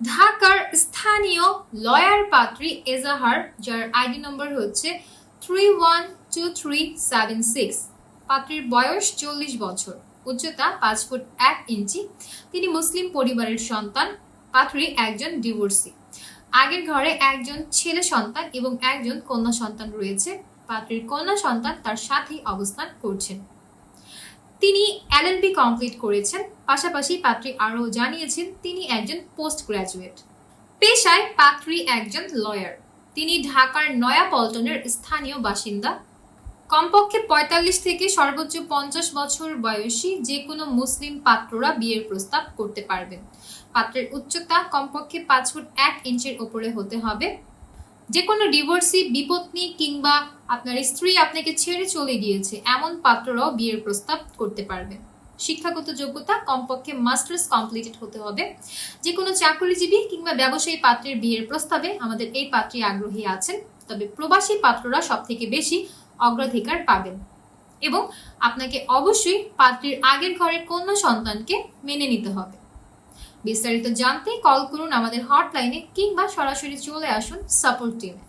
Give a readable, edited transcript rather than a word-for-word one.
ঢাকার স্থানীয় লয়ার পাত্রী এজাহার, যার আইডি নম্বর হচ্ছে 312376। পাত্রীর বয়স 40 বছর, উচ্চতা 5 ফুট 1 ইঞ্চি। তিনি মুসলিম পরিবারের সন্তান। পাত্রী একজন ডিভোর্সি। আগের ঘরে একজন ছেলে সন্তান এবং একজন কন্যা সন্তান রয়েছে। পাত্রীর কন্যা সন্তান তার সাথেই অবস্থান করছেন। তিনি এলএলবি কমপ্লিট করেছেন। পাশাপাশি পাত্রী আরও জানিয়েছেন তিনি একজন পোস্ট গ্রাজুয়েট। পেশায় পাত্রী একজন লয়ার। তিনি ঢাকার নয়াপল্টনের স্থানীয় বাসিন্দা। কমপক্ষে 45 থেকে সর্বোচ্চ 50 বছর বয়সী যে কোনো মুসলিম পাত্ররা বিয়ের প্রস্তাব করতে পারবেন। পাত্রের উচ্চতা কমপক্ষে 5 ফুট 1 ইঞ্চির ওপরে হতে হবে। যে কোনো ডিভোর্সি, বিপত্নী কিংবা আপনার স্ত্রী আপনাকে ছেড়ে চলে গিয়েছে এমন পাত্ররাও বিয়ের প্রস্তাব করতে পারবেন। শিক্ষাগত যোগ্যতা কমপক্ষে মাস্টার্স কমপ্লিটেড হতে হবে। যে কোনো চাকরিজীবী কিংবা ব্যবসায়ী পাত্রের বিয়ের প্রস্তাবে আমাদের এই পাত্রী আগ্রহী আছেন। তবে প্রবাসী পাত্ররা সব থেকে বেশি অগ্রাধিকার পাবেন এবং আপনাকে অবশ্যই পাত্রীর আগের ঘরের কন্যা সন্তানকে মেনে নিতে হবে। বিস্তারিত জানতে কল করুন আমাদের হটলাইনে কিংবা সরাসরি চলে আসুন সাপোর্ট টিমে।